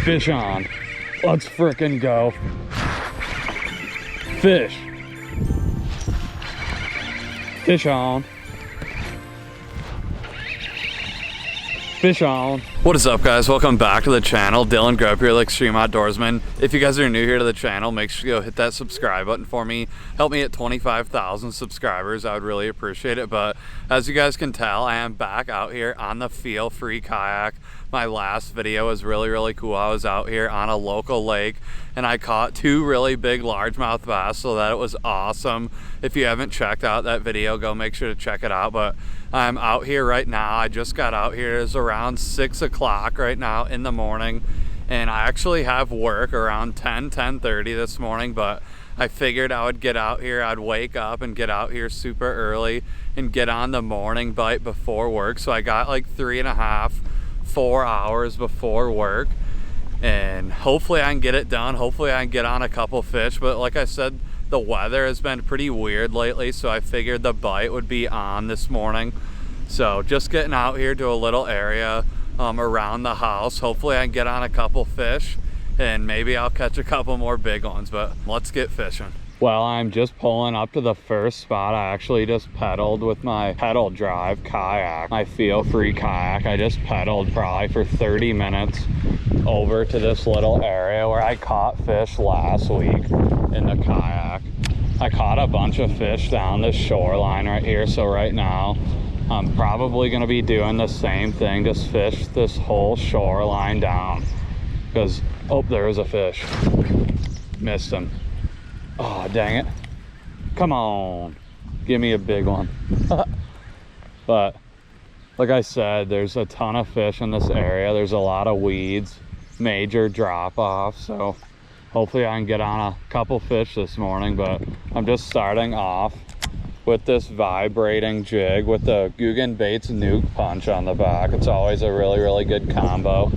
Fish on. Let's frickin' go. Fish. Fish on. Fish on. What is up, guys? Welcome back to the channel. Dylan Grubb here, Extreme.Outdoorsmen. If you guys are new here to the channel, make sure you go hit that subscribe button for me. Help me at 25,000 subscribers. I would really appreciate it. But as you guys can tell, I am back out here on the FEELFREE kayak. My last video was really cool. I was out here on a local lake and I caught two really big largemouth bass, so that it was awesome. If you haven't checked out that video, go make sure to check it out. But I'm out here right now. I just got out here. It's around 6 o'clock right now in the morning, and I actually have work around 10:30 this morning, but I figured I would get out here. I'd wake up and get out here super early and get on the morning bite before work. So I got like 3.5-4 hours before work, and hopefully I can get it done. Hopefully I can get on a couple fish. But like I said, the weather has been pretty weird lately, so I figured the bite would be on this morning. So just getting out here to a little area around the house. Hopefully I can get on a couple fish and maybe I'll catch a couple more big ones, but let's get fishing. Well, I'm just pulling up to the first spot. I actually just pedaled with my pedal drive kayak, my FEELFREE kayak. I just pedaled probably for 30 minutes over to this little area where I caught fish last week in the kayak. I caught a bunch of fish down this shoreline right here. So right now I'm probably gonna be doing the same thing, just fish this whole shoreline down. Because, oh, there was a fish. Missed him. Oh, dang it. Come on. Give me a big one. But like I said, there's a ton of fish in this area. There's a lot of weeds, major drop off. So hopefully I can get on a couple fish this morning. But I'm just starting off with this vibrating jig with the Guggen Baits Nuke Punch on the back. It's always a really good combo.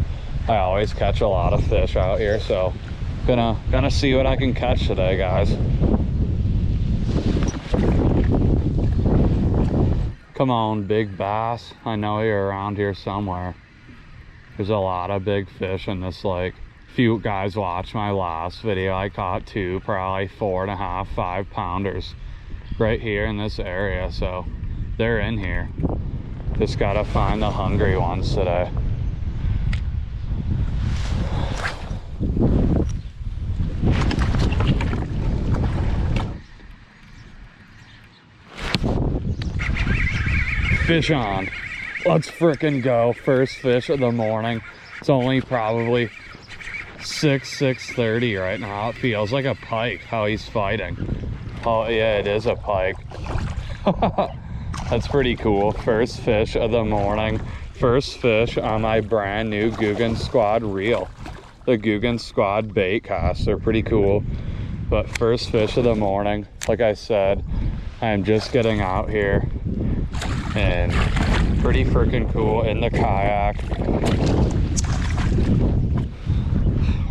I always catch a lot of fish out here, so gonna see what I can catch today, guys. Come on, big bass. I know you're around here somewhere. There's a lot of big fish in this lake. If you guys watched my last video, I caught two probably 4.5-5 pounders right here in this area, so they're in here. Just gotta find the hungry ones today. Fish on. Let's frickin' go. First fish of the morning. It's only probably 6:30 right now. It feels like a pike how he's fighting. Oh yeah, it is a pike. That's pretty cool. First fish of the morning. First fish on my brand new Guggen Squad reel. The Guggen Squad bait casts are pretty cool. But first fish of the morning. Like I said, I'm just getting out here and pretty freaking cool in the kayak.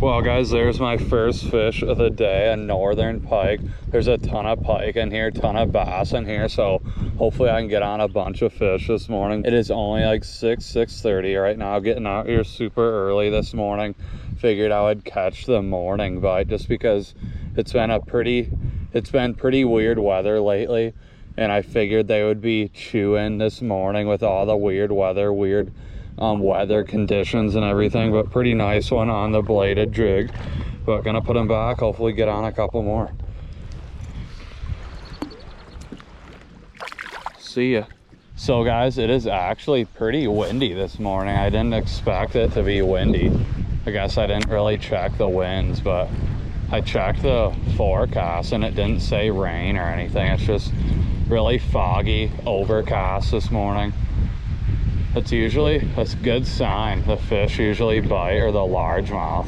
Well, guys, there's my first fish of the day, a northern pike. There's a ton of pike in here, ton of bass in here, so hopefully I can get on a bunch of fish this morning. It is only like 6:30 right now. Getting out here super early this morning. Figured I would catch the morning bite just because it's been pretty weird weather lately, and I figured they would be chewing this morning with all the weird weather conditions and everything. But pretty nice one on the bladed jig. But gonna put them back, hopefully get on a couple more. See ya. So guys, it is actually pretty windy this morning. I didn't expect it to be windy. I guess I didn't really check the winds, but I checked the forecast and it didn't say rain or anything. It's just really foggy, overcast this morning. It's usually a good sign. The fish usually bite, or the largemouth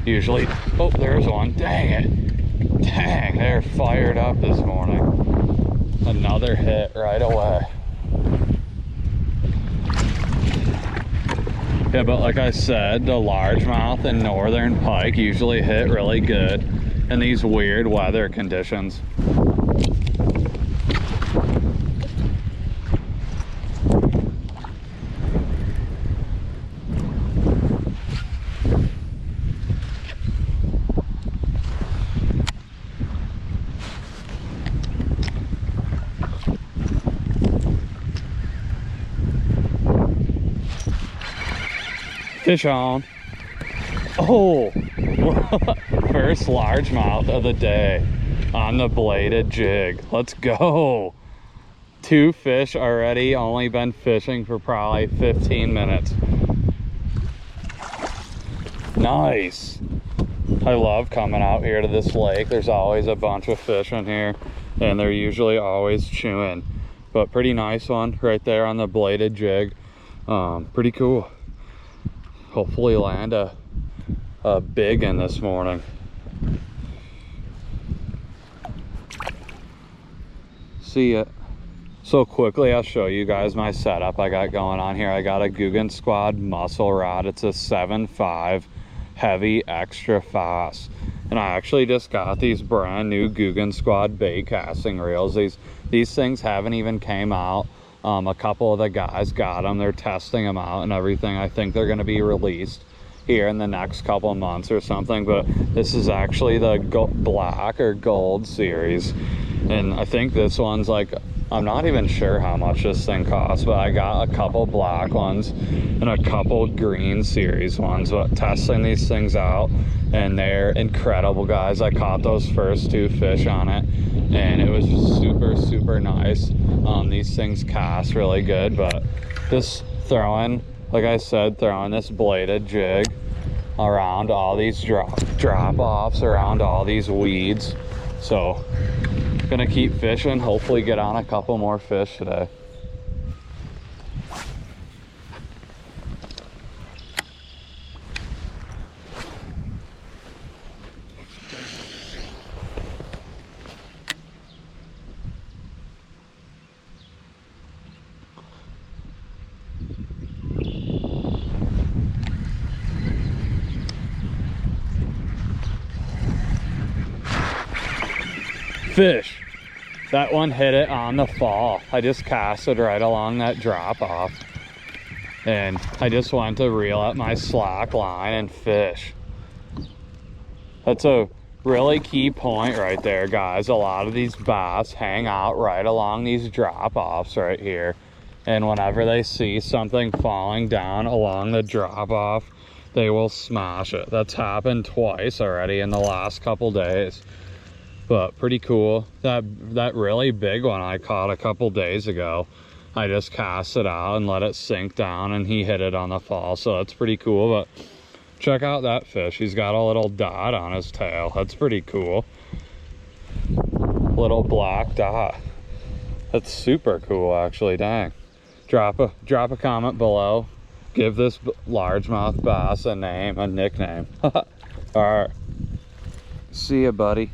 usually. Oh, there's one. Dang it. Dang, they're fired up this morning. Another hit right away. Yeah, but like I said, the largemouth and northern pike usually hit really good in these weird weather conditions. Fish on. Oh, first largemouth of the day on the bladed jig. Let's go. 2 fish already, only been fishing for probably 15 minutes. Nice. I love coming out here to this lake. There's always a bunch of fish in here and they're usually always chewing. But pretty nice one right there on the bladed jig. Pretty cool. Hopefully land a big one this morning. See ya. So quickly I'll show you guys my setup I got going on here. I got a Guggen Squad muscle rod. It's a 7.5 heavy extra fast. And I actually just got these brand new Guggen Squad bait casting reels. These things haven't even came out. A couple of the guys got them. They're testing them out and everything. I think they're going to be released here in the next couple of months or something. But this is actually the black or gold series. And I think this one's like, I'm not even sure how much this thing costs, but I got a couple black ones and a couple green series ones. But testing these things out, and they're incredible, guys. I caught those first 2 fish on it and it was super nice. These things cast really good, but just throwing, like I said, throwing this bladed jig around all these drop offs, around all these weeds. So gonna keep fishing, hopefully get on a couple more fish today. Fish. That one hit it on the fall. I just casted right along that drop off and I just went to reel up my slack line and fish. That's a really key point right there, guys. A lot of these bass hang out right along these drop offs right here, and whenever they see something falling down along the drop off, they will smash it. That's happened twice already in the last couple days. But pretty cool. That really big one I caught a couple days ago, I just cast it out and let it sink down and he hit it on the fall. So that's pretty cool. But check out that fish. He's got a little dot on his tail. That's pretty cool. Little black dot. That's super cool, actually. Dang. Drop a comment below. Give this largemouth bass a name, a nickname. All right. See ya, buddy.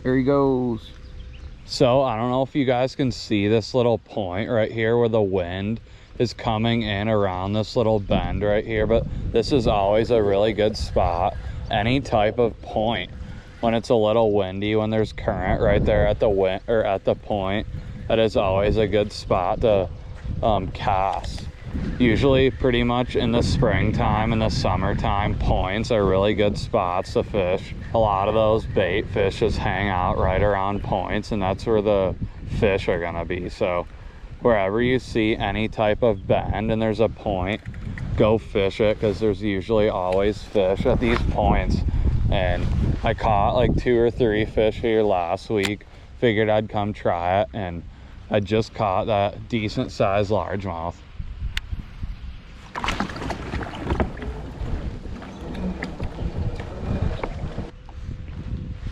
Here he goes. So I don't know if you guys can see this little point right here where the wind is coming in around this little bend right here, but this is always a really good spot. Any type of point when it's a little windy, when there's current right there at the wind or at the point, that is always a good spot to cast. Usually pretty much in the springtime and the summertime, points are really good spots to fish. A lot of those bait fish just hang out right around points, and that's where the fish are gonna be. So wherever you see any type of bend and there's a point, go fish it, because there's usually always fish at these points. And I caught like 2 or 3 fish here last week. Figured I'd come try it, and I just caught that decent sized largemouth.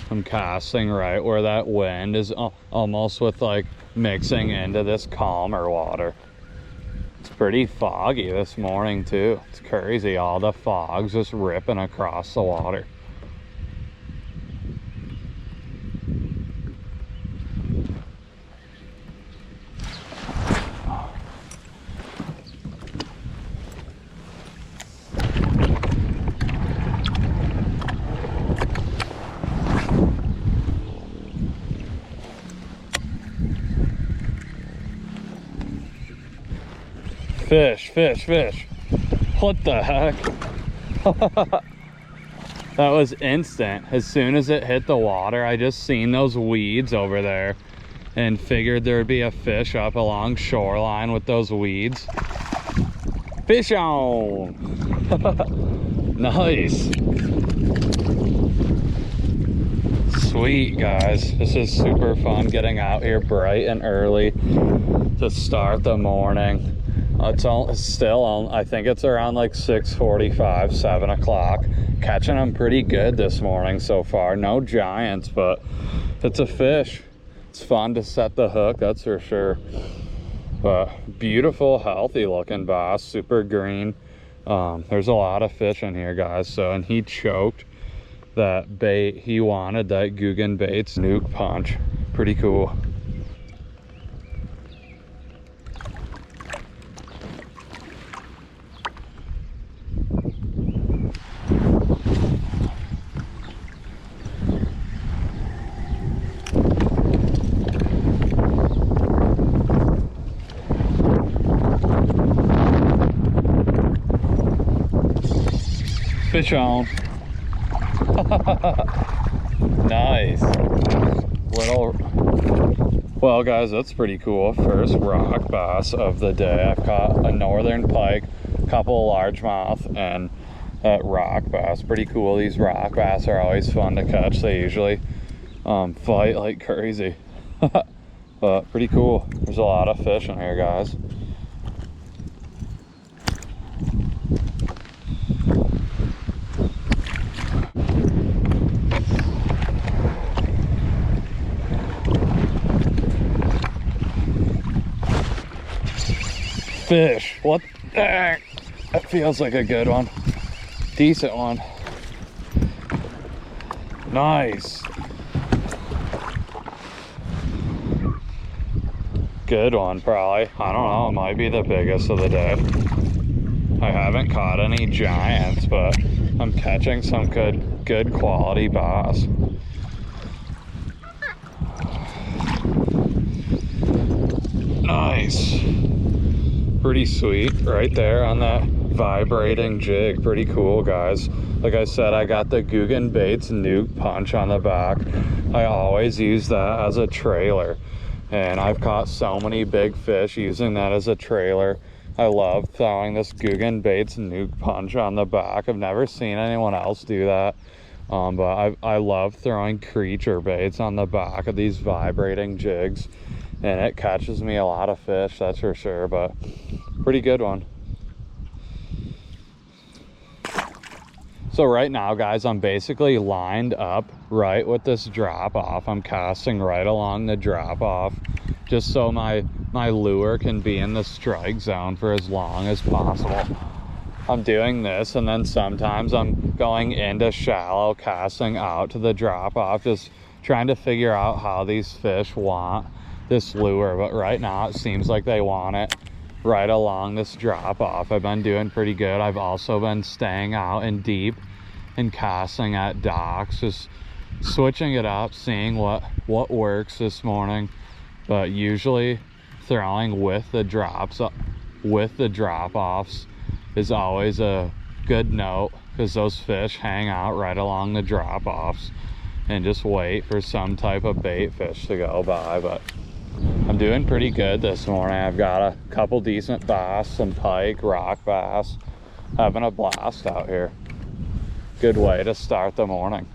I'm casting right where that wind is almost with like mixing into this calmer water. It's pretty foggy this morning too. It's crazy, all the fog's just ripping across the water. Fish, fish, fish. What the heck? That was instant. As soon as it hit the water, I just seen those weeds over there and figured there'd be a fish up along shoreline with those weeds. Fish on. Nice. Sweet, guys. This is super fun getting out here bright and early to start the morning. It's still on, I think it's around like 6:45, 7 o'clock. Catching them pretty good this morning so far. No giants, but it's a fish. It's fun to set the hook, that's for sure. But beautiful, healthy looking bass, super green. There's a lot of fish in here, guys. So, and he choked that bait he wanted, that Guggen Baits nuke punch. Pretty cool. Fish on. Nice. Well, guys, that's pretty cool. First rock bass of the day. I've caught a northern pike, a couple of largemouth, and that rock bass. Pretty cool. These rock bass are always fun to catch. They usually fight like crazy. But pretty cool. There's a lot of fish in here, guys. Fish. What? That feels like a good one. Decent one. Nice. Good one, probably. I don't know. It might be the biggest of the day. I haven't caught any giants, but I'm catching some good quality bass. Nice. Pretty sweet right there on that vibrating jig. Pretty cool, guys. Like I said, I got the Guggen Baits nuke punch on the back. I always use that as a trailer, and I've caught so many big fish using that as a trailer. I love throwing this Guggen Baits nuke punch on the back. I've never seen anyone else do that, but I love throwing creature baits on the back of these vibrating jigs, and it catches me a lot of fish, that's for sure. But pretty good one. So right now, guys, I'm basically lined up right with this drop off. I'm casting right along the drop off just so my lure can be in the strike zone for as long as possible. I'm doing this, and then sometimes I'm going into shallow, casting out to the drop off, just trying to figure out how these fish want this lure. But right now it seems like they want it right along this drop off. I've been doing pretty good. I've also been staying out in deep and casting at docks, just switching it up, seeing what works this morning. But usually throwing with the drops, with the drop offs, is always a good note, because those fish hang out right along the drop offs and just wait for some type of bait fish to go by. But I'm doing pretty good this morning. I've got a couple decent bass, some pike, rock bass. Having a blast out here. Good way to start the morning.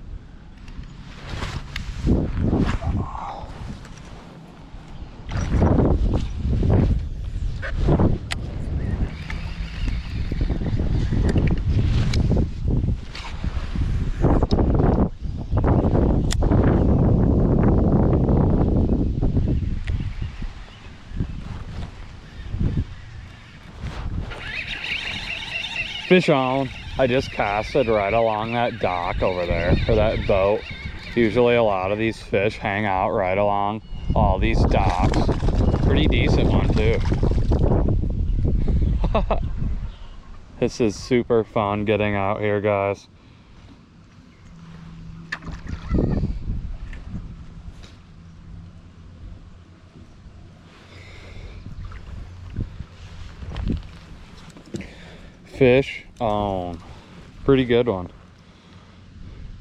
Fish on. I just casted right along that dock over there, or that boat. Usually a lot of these fish hang out right along all these docks. Pretty decent one too. This is super fun getting out here, guys. Fish on. Pretty good one.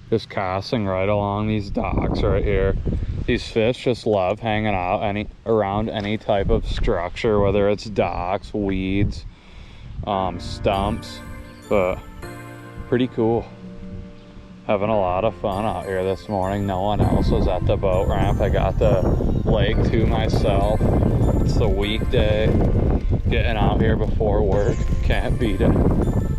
Just casting right along these docks right here. These fish just love hanging out around any type of structure, whether it's docks, weeds, stumps, but pretty cool. Having a lot of fun out here this morning. No one else was at the boat ramp. I got the lake to myself. It's the weekday. Getting out here before work, can't beat it.